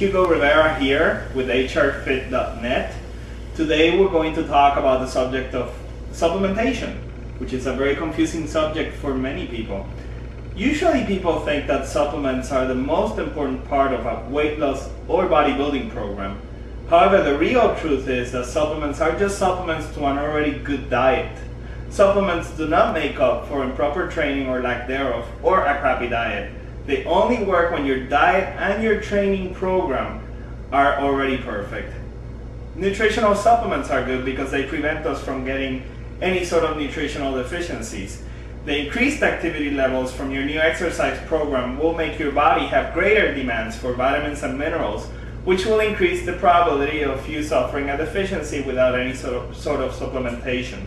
Hugo Rivera here with hrfit.net. Today we're going to talk about the subject of supplementation, which is a very confusing subject for many people. Usually people think that supplements are the most important part of a weight loss or bodybuilding program. However, the real truth is that supplements are just supplements to an already good diet. Supplements do not make up for improper training or lack thereof, or a crappy diet. They only work when your diet and your training program are already perfect. Nutritional supplements are good because they prevent us from getting any sort of nutritional deficiencies. The increased activity levels from your new exercise program will make your body have greater demands for vitamins and minerals, which will increase the probability of you suffering a deficiency without any sort of supplementation.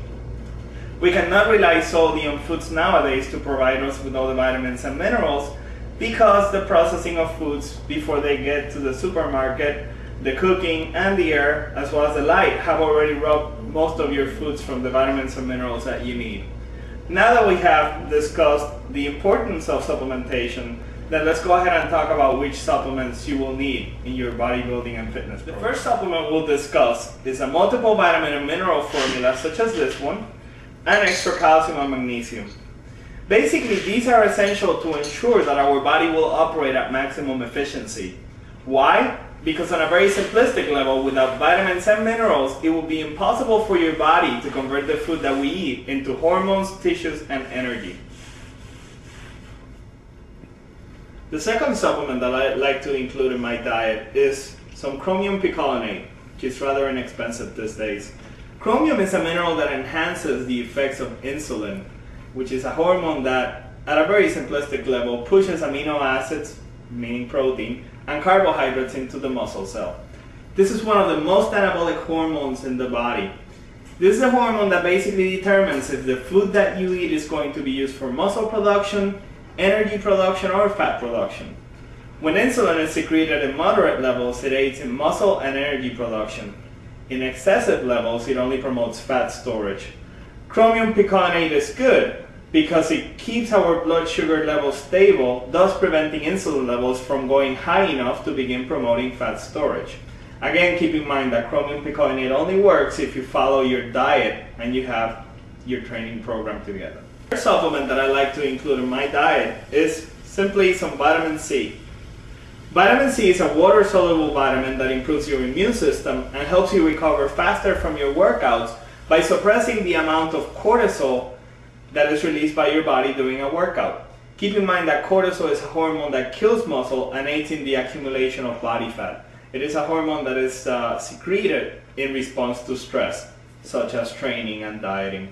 We cannot rely solely on foods nowadays to provide us with all the vitamins and minerals, because the processing of foods before they get to the supermarket, the cooking and the air, as well as the light, have already robbed most of your foods from the vitamins and minerals that you need. Now that we have discussed the importance of supplementation, then let's go ahead and talk about which supplements you will need in your bodybuilding and fitness program. The first supplement we'll discuss is a multiple vitamin and mineral formula such as this one, and extra calcium and magnesium. Basically, these are essential to ensure that our body will operate at maximum efficiency. Why? Because on a very simplistic level, without vitamins and minerals, it will be impossible for your body to convert the food that we eat into hormones, tissues, and energy. The second supplement that I like to include in my diet is some chromium picolinate, which is rather inexpensive these days. Chromium is a mineral that enhances the effects of insulin, which is a hormone that, at a very simplistic level, pushes amino acids, meaning protein, and carbohydrates into the muscle cell. This is one of the most anabolic hormones in the body. This is a hormone that basically determines if the food that you eat is going to be used for muscle production, energy production, or fat production. When insulin is secreted in moderate levels, it aids in muscle and energy production. In excessive levels, it only promotes fat storage. Chromium picolinate is good because it keeps our blood sugar levels stable, thus preventing insulin levels from going high enough to begin promoting fat storage. Again, keep in mind that chromium picolinate only works if you follow your diet and you have your training program together. The third supplement that I like to include in my diet is simply some vitamin C. Vitamin C is a water-soluble vitamin that improves your immune system and helps you recover faster from your workouts by suppressing the amount of cortisol that is released by your body during a workout. Keep in mind that cortisol is a hormone that kills muscle and aids in the accumulation of body fat. It is a hormone that is secreted in response to stress, such as training and dieting.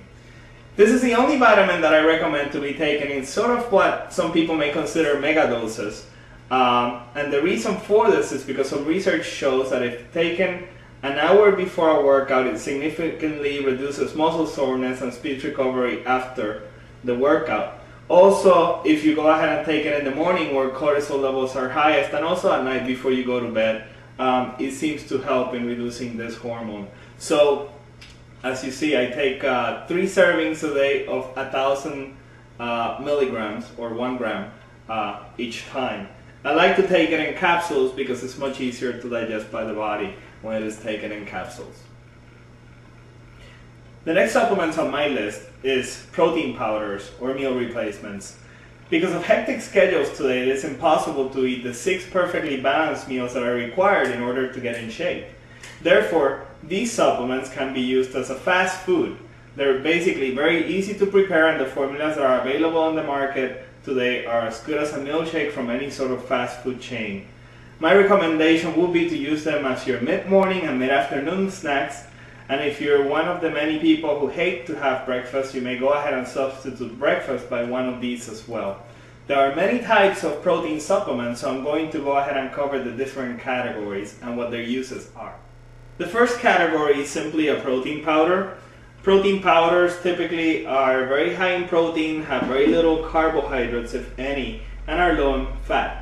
This is the only vitamin that I recommend to be taken in sort of what some people may consider mega doses. And the reason for this is because some research shows that if taken an hour before a workout, it significantly reduces muscle soreness and speed recovery after the workout. Also, if you go ahead and take it in the morning where cortisol levels are highest, and also at night before you go to bed, it seems to help in reducing this hormone. So, as you see, I take 3 servings a day of 1,000 milligrams, or 1 gram each time. I like to take it in capsules because it's much easier to digest by the body when it is taken in capsules. The next supplement on my list is protein powders or meal replacements. Because of hectic schedules today, it is impossible to eat the 6 perfectly balanced meals that are required in order to get in shape. Therefore, these supplements can be used as a fast food. They're basically very easy to prepare, and the formulas that are available on the market today are as good as a milkshake from any sort of fast food chain. My recommendation would be to use them as your mid-morning and mid-afternoon snacks, and if you're one of the many people who hate to have breakfast, you may go ahead and substitute breakfast by one of these as well. There are many types of protein supplements, so I'm going to go ahead and cover the different categories and what their uses are. The first category is simply a protein powder. Protein powders typically are very high in protein, have very little carbohydrates, if any, and are low in fat.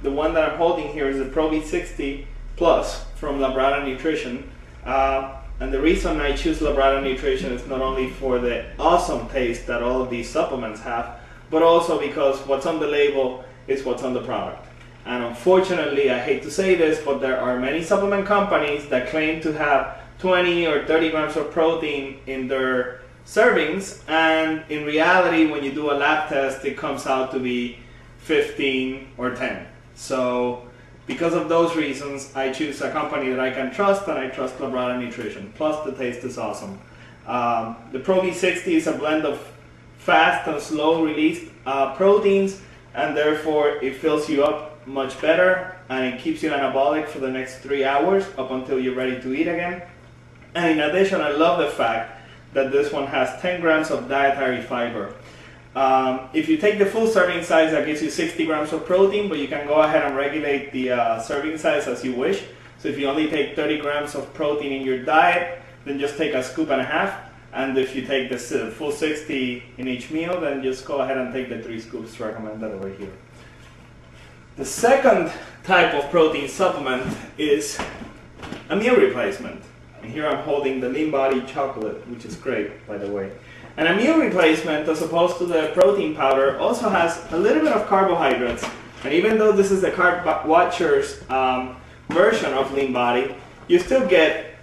The one that I'm holding here is the Pro V60 Plus from Labrada Nutrition. And the reason I choose Labrada Nutrition is not only for the awesome taste that all of these supplements have, but also because what's on the label is what's on the product. And unfortunately, I hate to say this, but there are many supplement companies that claim to have 20 or 30 grams of protein in their servings, and in reality, when you do a lab test, it comes out to be 15 or 10. So because of those reasons, I choose a company that I can trust, and I trust Labrada Nutrition. Plus, the taste is awesome. The Pro V60 is a blend of fast and slow released proteins, and therefore it fills you up much better, and it keeps you anabolic for the next 3 hours up until you're ready to eat again. And in addition, I love the fact that this one has 10 grams of dietary fiber. If you take the full serving size, that gives you 60 grams of protein, but you can go ahead and regulate the serving size as you wish. So if you only take 30 grams of protein in your diet, then just take a scoop and a half. And if you take the full 60 in each meal, then just go ahead and take the 3 scoops recommended over here. The second type of protein supplement is a meal replacement. And here I'm holding the Lean Body chocolate, which is great, by the way. And a meal replacement, as opposed to the protein powder, also has a little bit of carbohydrates. And even though this is the Carb Watcher's version of Lean Body, you still get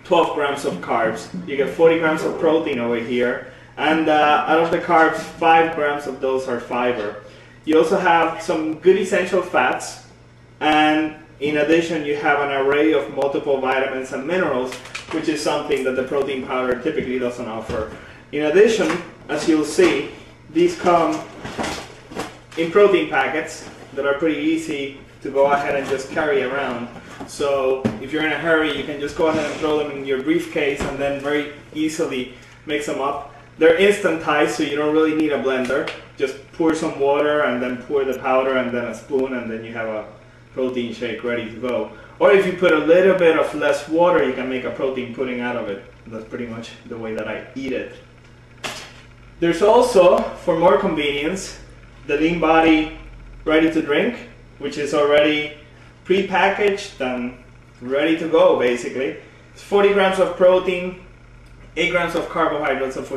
12 grams of carbs. You get 40 grams of protein over here. And out of the carbs, 5 grams of those are fiber. You also have some good essential fats, and in addition you have an array of multiple vitamins and minerals, which is something that the protein powder typically doesn't offer. In addition, as you'll see, these come in protein packets that are pretty easy to go ahead and just carry around. So if you're in a hurry, you can just go ahead and throw them in your briefcase and then very easily mix them up. They're instantized, so you don't really need a blender. Just pour some water and then pour the powder and then a spoon, and then you have a protein shake ready to go. Or if you put a little bit of less water, you can make a protein pudding out of it. That's pretty much the way that I eat it. There's also, for more convenience, the Lean Body Ready to Drink, which is already pre-packaged and ready to go, basically. It's 40 grams of protein, 8 grams of carbohydrates, of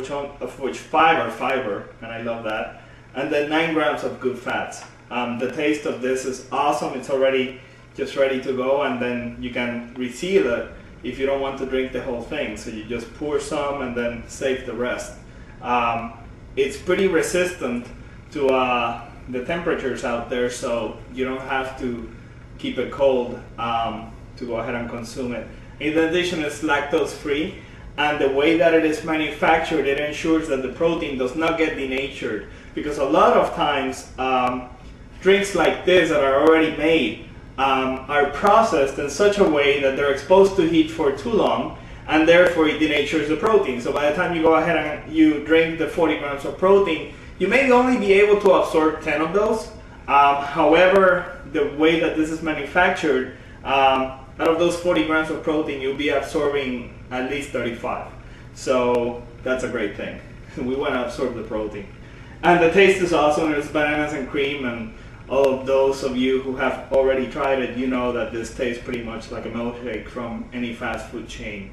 which 5 are fiber, and I love that, and then 9 grams of good fats. The taste of this is awesome. It's already just ready to go, and then you can reseal it if you don't want to drink the whole thing. So you just pour some and then save the rest. It's pretty resistant to the temperatures out there, so you don't have to keep it cold to go ahead and consume it. In addition, it's lactose free. And the way that it is manufactured, it ensures that the protein does not get denatured. Because a lot of times, drinks like this that are already made are processed in such a way that they're exposed to heat for too long, and therefore it denatures the protein. So by the time you go ahead and you drink the 40 grams of protein, you may only be able to absorb 10 of those. However, the way that this is manufactured, out of those 40 grams of protein, you'll be absorbing at least 35. So that's a great thing. We want to absorb the protein. And the taste is awesome. There's bananas and cream, and all of those of you who have already tried it, you know that this tastes pretty much like a milkshake from any fast food chain.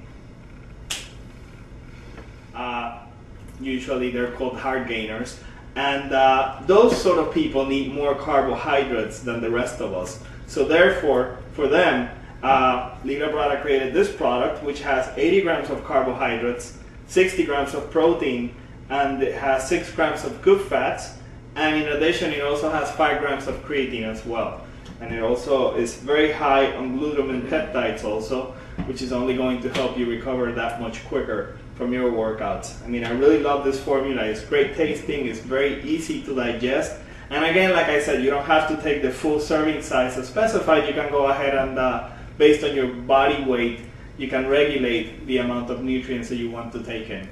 Usually they're called heart gainers. And those sort of people need more carbohydrates than the rest of us. So therefore, for them, Labrada created this product, which has 80 grams of carbohydrates, 60 grams of protein, and it has 6 grams of good fats, and in addition it also has 5 grams of creatine as well. And it also is very high on glutamine peptides also, which is only going to help you recover that much quicker from your workouts. I mean, I really love this formula. It's great tasting, it's very easy to digest, and again, like I said, you don't have to take the full serving size as specified. You can go ahead and based on your body weight, you can regulate the amount of nutrients that you want to take in.